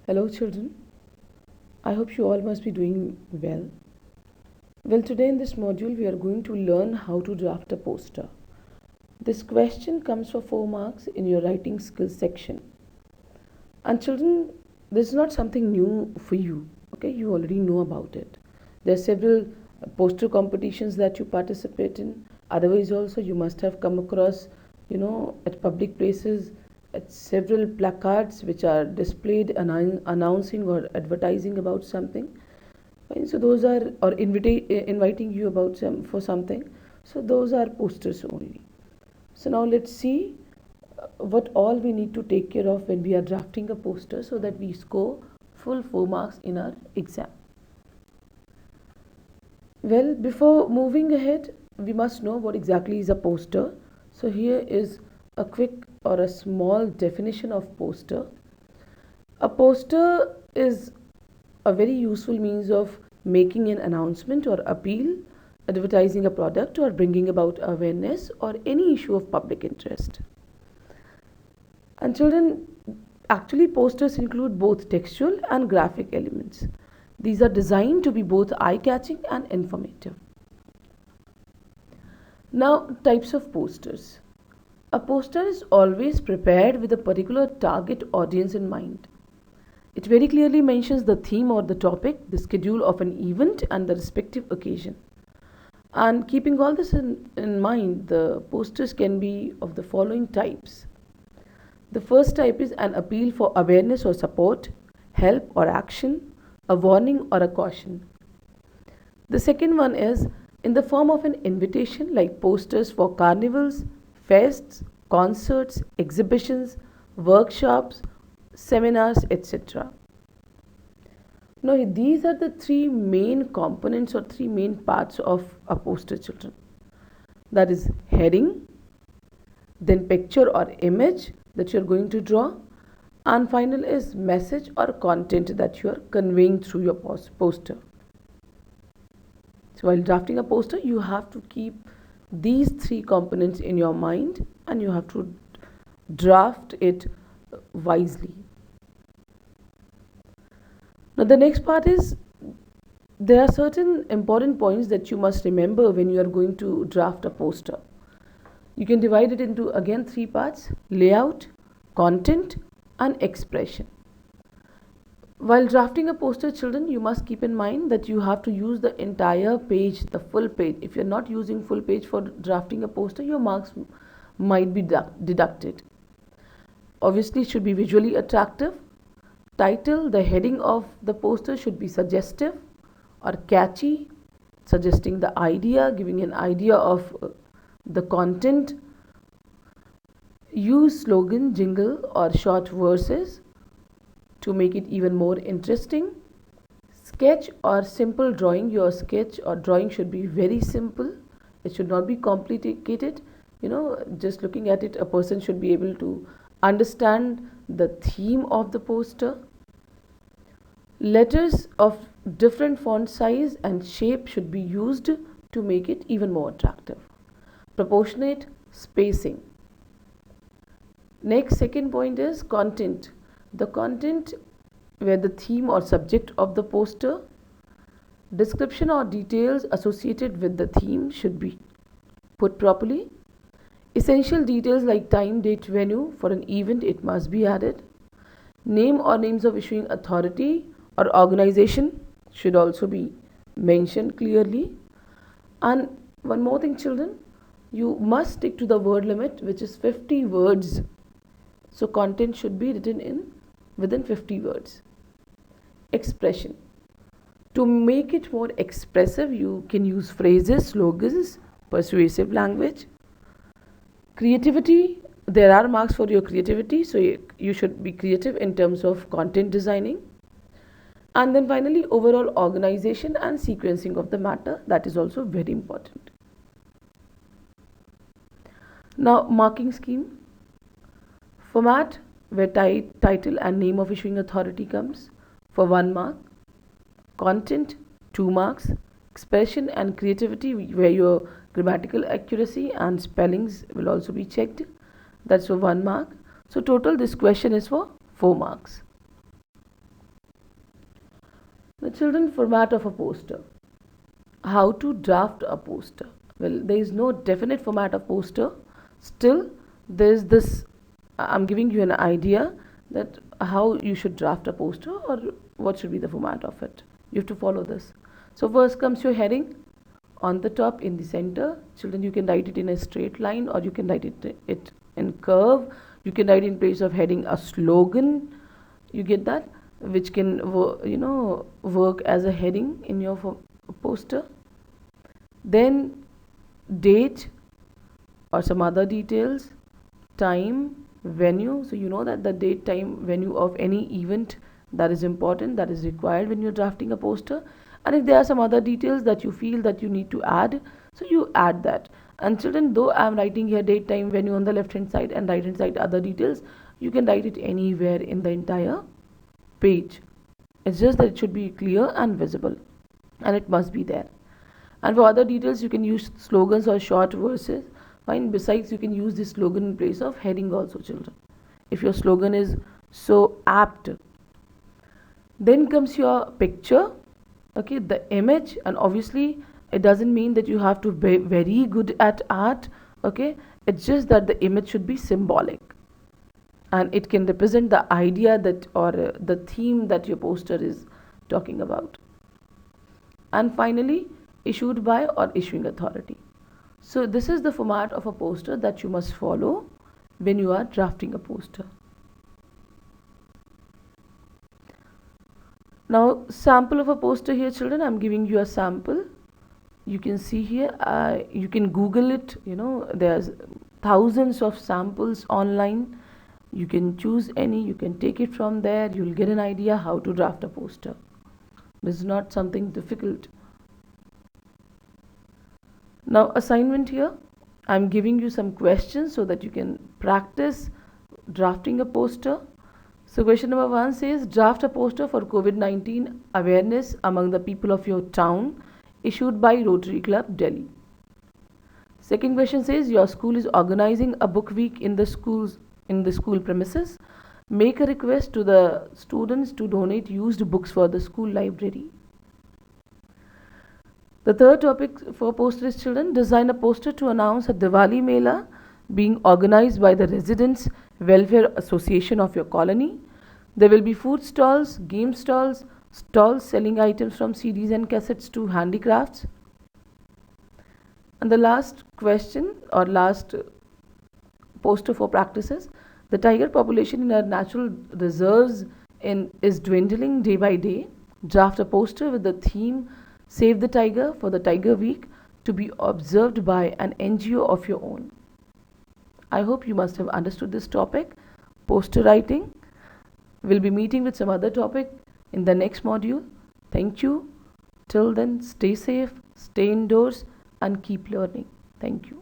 Hello, children. I hope you all must be doing well. Well, today in this module, we are going to learn how to draft a poster. This question comes for 4 marks in your writing skills section. And children, this is not something new for you. Okay, you already know about it. There are several poster competitions that you participate in. Otherwise, also you must have come across, at public places, at several placards which are displayed announcing or advertising about something. Fine. So those are or inviting you about for something. So those are posters only. So now let's see what all we need to take care of when we are drafting a poster so that we score full 4 marks in our exam. Well, before moving ahead, we must know what exactly is a poster. So here is a quick or a small definition of poster. A poster is a very useful means of making an announcement or appeal, advertising a product, or bringing about awareness or any issue of public interest. And children, actually posters include both textual and graphic elements. These are designed to be both eye-catching and informative. Now, types of posters. A poster is always prepared with a particular target audience in mind. It very clearly mentions the theme or the topic, the schedule of an event, and the respective occasion. And keeping all this in mind, the posters can be of the following types. The first type is an appeal for awareness or support, help or action, a warning or a caution. The second one is in the form of an invitation, like posters for carnivals, fests, concerts, exhibitions, workshops, seminars, etc. Now, these are the 3 main components or 3 main parts of a poster, children. That is heading, then picture or image that you are going to draw, and final is message or content that you are conveying through your poster. So while drafting a poster, you have to keep these 3 components in your mind and you have to draft it wisely. Now the next part is there are certain important points that you must remember when you are going to draft a poster. You can divide it into again 3 parts: layout, content, and expression. While drafting a poster, children, you must keep in mind that you have to use the entire page, the full page. If you're not using full page for drafting a poster, your marks might be deducted. Obviously, it should be visually attractive. Title, the heading of the poster should be suggestive or catchy, suggesting the idea, giving an idea of the content. Use slogan, jingle, or short verses to make it even more interesting. Sketch or simple drawing. Your sketch or drawing should be very simple. It should not be complicated. Just looking at it, a person should be able to understand the theme of the poster. Letters of different font size and shape should be used to make it even more attractive. Proportionate spacing. Next, second point is content. The content where the theme or subject of the poster, description or details associated with the theme should be put properly. Essential details like time, date, venue for an event, it must be added. Name or names of issuing authority or organization should also be mentioned clearly. And one more thing, children, you must stick to the word limit, which is 50 words. So content should be written within 50 words. Expression. To make it more expressive, you can use phrases, slogans, persuasive language. Creativity. There are marks for your creativity, so you should be creative in terms of content designing. And then finally, overall organization and sequencing of the matter, that is also very important. Now, marking scheme. Format, where title and name of issuing authority comes, for 1 mark. Content, 2 marks. Expression and creativity, where your grammatical accuracy and spellings will also be checked, that's for 1 mark. So total this question is for 4 marks. The children format of a poster. How to draft a poster? Well, there is no definite format of poster. Still, there's this. I'm giving you an idea that how you should draft a poster or what should be the format of it. You have to follow this. So first comes your heading on the top in the center. Children, you can write it in a straight line or you can write it in curve. You can write in place of heading a slogan. You get that, which can work as a heading in your poster. Then date or some other details, time, venue. So you know that the date, time, venue of any event that is important, that is required when you're drafting a poster. And if there are some other details that you feel that you need to add, so you add that. And children, though I'm writing here date, time, venue on the left hand side and right hand side other details, you can write it anywhere in the entire page. It's just that it should be clear and visible, and it must be there. And for other details, you can use slogans or short verses. Fine. Besides, you can use this slogan in place of heading also, children, if your slogan is so apt. Then comes your picture, okay, the image. And obviously it doesn't mean that you have to be very good at art, okay. It's just that the image should be symbolic and it can represent the idea that or the theme that your poster is talking about. And finally, issued by or issuing authority. So this is the format of a poster that you must follow when you are drafting a poster. Now, sample of a poster here, children. I'm giving you a sample. You can see here, you can Google it. There's thousands of samples online. You can choose any, you can take it from there. You'll get an idea how to draft a poster. This is not something difficult. Now, assignment here, I'm giving you some questions so that you can practice drafting a poster. So question number 1 says, draft a poster for COVID-19 awareness among the people of your town, issued by Rotary Club, Delhi. Second question says, your school is organizing a book week in the school premises. Make a request to the students to donate used books for the school library. The third topic for poster is, children, design a poster to announce a Diwali Mela being organized by the Residents Welfare Association of your colony. There will be food stalls, game stalls, stalls selling items from CDs and cassettes to handicrafts. And the last question or last poster for practices, the tiger population in our natural reserves is dwindling day by day. Draft a poster with the theme Save the Tiger for the Tiger Week to be observed by an NGO of your own. I hope you must have understood this topic, poster writing. We'll be meeting with some other topic in the next module. Thank you. Till then, stay safe, stay indoors and keep learning. Thank you.